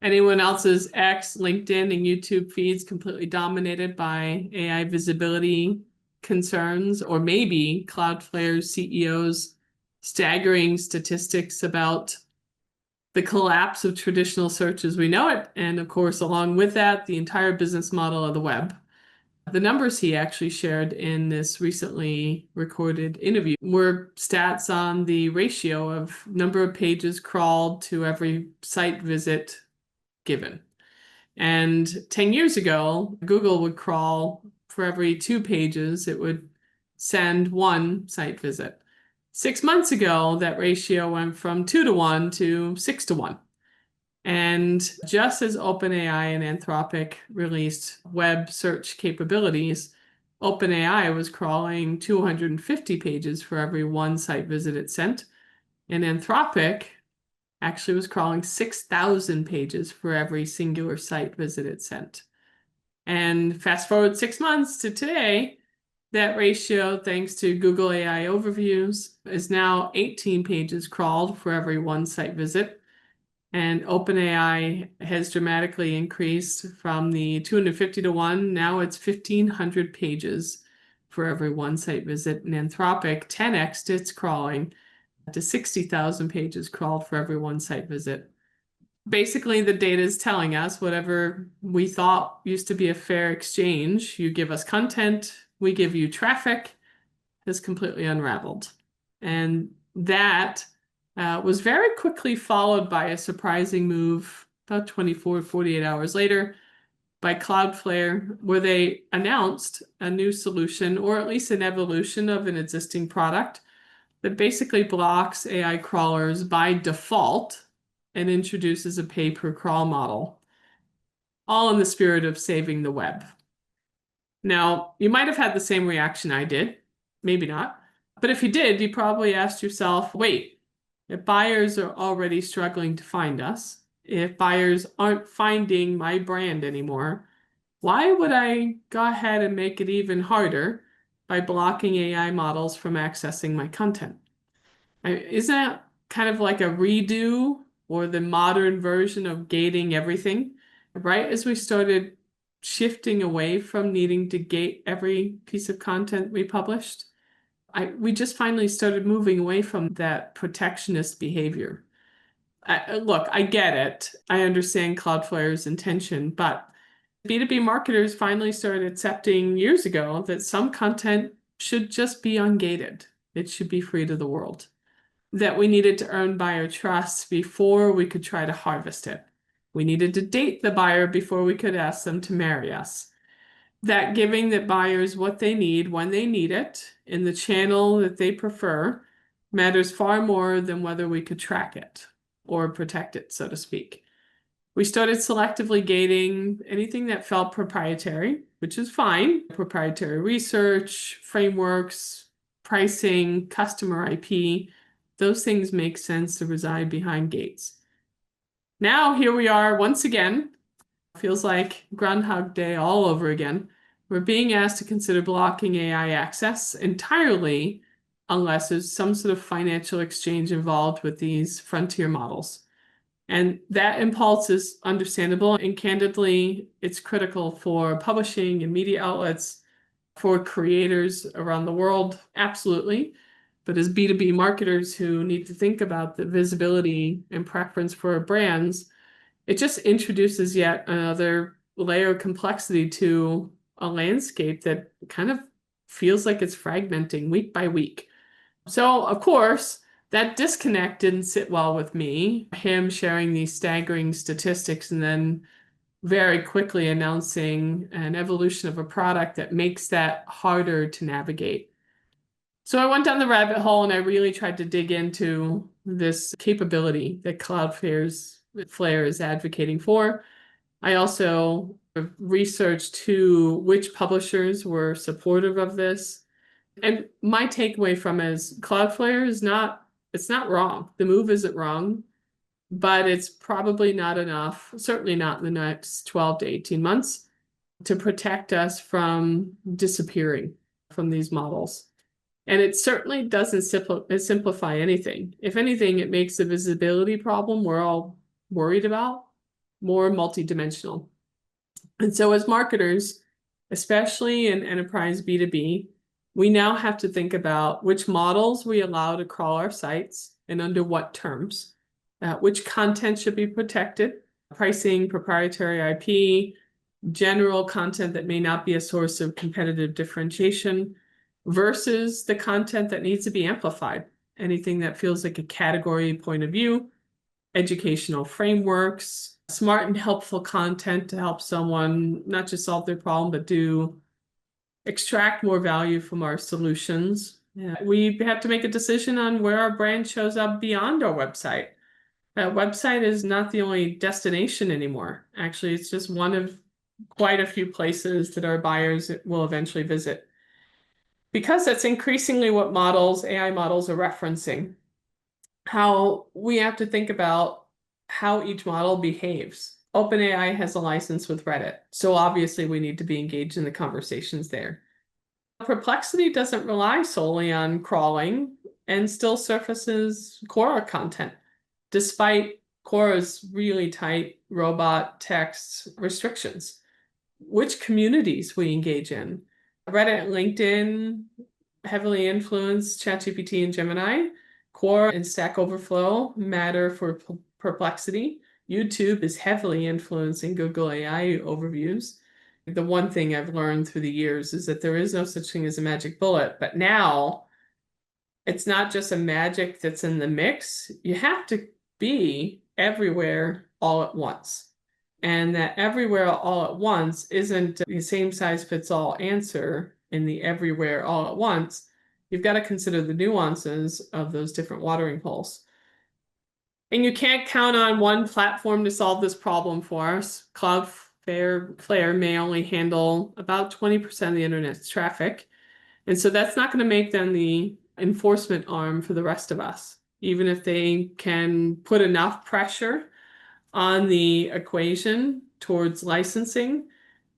Anyone else's X, LinkedIn, and YouTube feeds completely dominated by AI visibility concerns, or maybe Cloudflare's CEO's staggering statistics about the collapse of traditional search as we know it, and of course, along with that, the entire business model of the web. The numbers he actually shared in this recently recorded interview were stats on the ratio of number of pages crawled to every site visit given. And 10 years ago, Google would crawl for every 2 pages, it would send 1 site visit. 6 months ago, that ratio went from 2 to 1 to 6 to 1. And just as OpenAI and Anthropic released web search capabilities, OpenAI was crawling 250 pages for every 1 site visit it sent. And Anthropic actually was crawling 6,000 pages for every singular site visit it sent. And fast forward 6 months to today, that ratio, thanks to Google AI overviews, is now 18 pages crawled for every 1 site visit. And OpenAI has dramatically increased from the 250 to 1. Now it's 1,500 pages for every 1 site visit. And Anthropic 10x'd its crawling to 60,000 pages crawled for every 1 site visit. Basically, the data is telling us whatever we thought used to be a fair exchange, you give us content, we give you traffic, has completely unraveled. And that was very quickly followed by a surprising move about 24 to 48 hours later by Cloudflare, where they announced a new solution, or at least an evolution of an existing product, that basically blocks AI crawlers by default and introduces a pay-per-crawl model, all in the spirit of saving the web. Now, you might have had the same reaction I did, maybe not, but if you did, you probably asked yourself, wait, if buyers are already struggling to find us, if buyers aren't finding my brand anymore, why would I go ahead and make it even harder by blocking AI models from accessing my content? Isn't that kind of like a redo or the modern version of gating everything? Right as we started shifting away from needing to gate every piece of content we published, we just finally started moving away from that protectionist behavior. Look, I get it. I understand Cloudflare's intention, but B2B marketers finally started accepting years ago that some content should just be ungated. It should be free to the world. That we needed to earn buyer trust before we could try to harvest it. We needed to date the buyer before we could ask them to marry us. That giving the buyers what they need when they need it in the channel that they prefer matters far more than whether we could track it or protect it, so to speak. We started selectively gating anything that felt proprietary, which is fine. Proprietary research, frameworks, pricing, customer IP, those things make sense to reside behind gates. Now, here we are once again. Feels like Groundhog Day all over again. We're being asked to consider blocking AI access entirely unless there's some sort of financial exchange involved with these frontier models. And that impulse is understandable, and candidly, it's critical for publishing and media outlets, for creators around the world, absolutely. But as B2B marketers who need to think about the visibility and preference for brands, it just introduces yet another layer of complexity to a landscape that kind of feels like it's fragmenting week by week. So, of course, that disconnect didn't sit well with me, him sharing these staggering statistics and then very quickly announcing an evolution of a product that makes that harder to navigate. So I went down the rabbit hole and I really tried to dig into this capability that Cloudflare is advocating for. I also researched which publishers were supportive of this. And my takeaway from it is Cloudflare it's not wrong. The move isn't wrong, but it's probably not enough, certainly not in the next 12 to 18 months, to protect us from disappearing from these models. And it certainly doesn't simplify anything. If anything, it makes the visibility problem we're all worried about more multidimensional. And so as marketers, especially in enterprise B2B, we now have to think about which models we allow to crawl our sites and under what terms, which content should be protected, pricing, proprietary IP, general content that may not be a source of competitive differentiation versus the content that needs to be amplified. Anything that feels like a category point of view, educational frameworks, smart and helpful content to help someone not just solve their problem, but extract more value from our solutions. We have to make a decision on where our brand shows up beyond our website. That website is not the only destination anymore. Actually, it's just one of quite a few places that our buyers will eventually visit. Because that's increasingly what AI models are referencing. How we have to think about how each model behaves. OpenAI has a license with Reddit, so obviously we need to be engaged in the conversations there. Perplexity doesn't rely solely on crawling and still surfaces Quora content, despite Quora's really tight robot text restrictions. Which communities we engage in. Reddit, LinkedIn heavily influence ChatGPT and Gemini. Quora and Stack Overflow matter for Perplexity. YouTube is heavily influencing Google AI overviews. The one thing I've learned through the years is that there is no such thing as a magic bullet, but now it's not just a magic that's in the mix. You have to be everywhere all at once. And that everywhere all at once isn't the same size fits all answer in the everywhere all at once. You've got to consider the nuances of those different watering holes. And you can't count on one platform to solve this problem for us. Cloudflare may only handle about 20% of the internet's traffic. And so that's not going to make them the enforcement arm for the rest of us, even if they can put enough pressure on the equation towards licensing.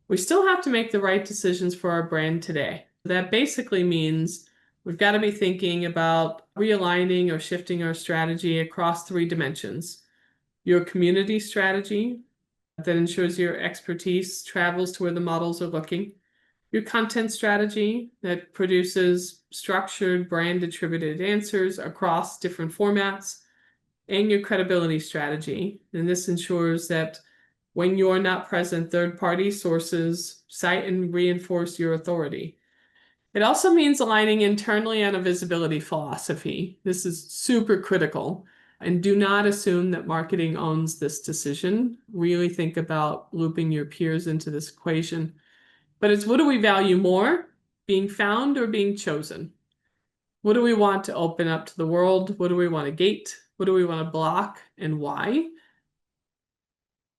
We still have to make the right decisions for our brand today. That basically means we've got to be thinking about realigning or shifting our strategy across 3 dimensions. Your community strategy that ensures your expertise travels to where the models are looking. Your content strategy that produces structured, brand-attributed answers across different formats. And your credibility strategy. And this ensures that when you're not present, third-party sources cite and reinforce your authority. It also means aligning internally on a visibility philosophy. This is super critical. And do not assume that marketing owns this decision. Really think about looping your peers into this equation. But it's what do we value more, being found or being chosen? What do we want to open up to the world? What do we want to gate? What do we want to block and why?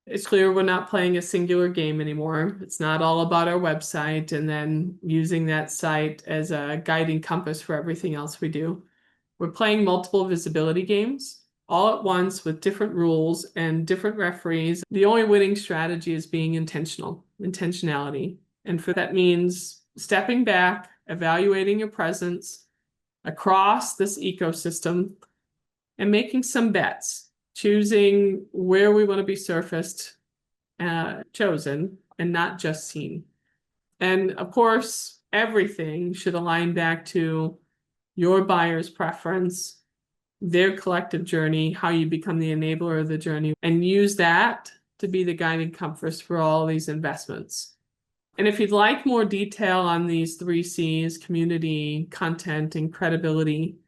It's clear we're not playing a singular game anymore. It's not all about our website and then using that site as a guiding compass for everything else we do. We're playing multiple visibility games all at once with different rules and different referees. The only winning strategy is being intentionality. And for that means stepping back, evaluating your presence across this ecosystem, and making some bets, choosing where we want to be surfaced, chosen, and not just seen. And of course, everything should align back to your buyer's preference, their collective journey, how you become the enabler of the journey, and use that to be the guiding compass for all these investments. And if you'd like more detail on these 3 C's, community, content, and credibility,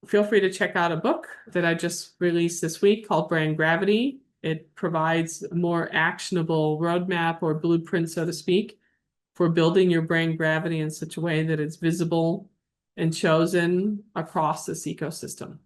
feel free to check out a book that I just released this week called Brand Gravity. It provides a more actionable roadmap or blueprint, so to speak, for building your brand gravity in such a way that it's visible and chosen across this ecosystem.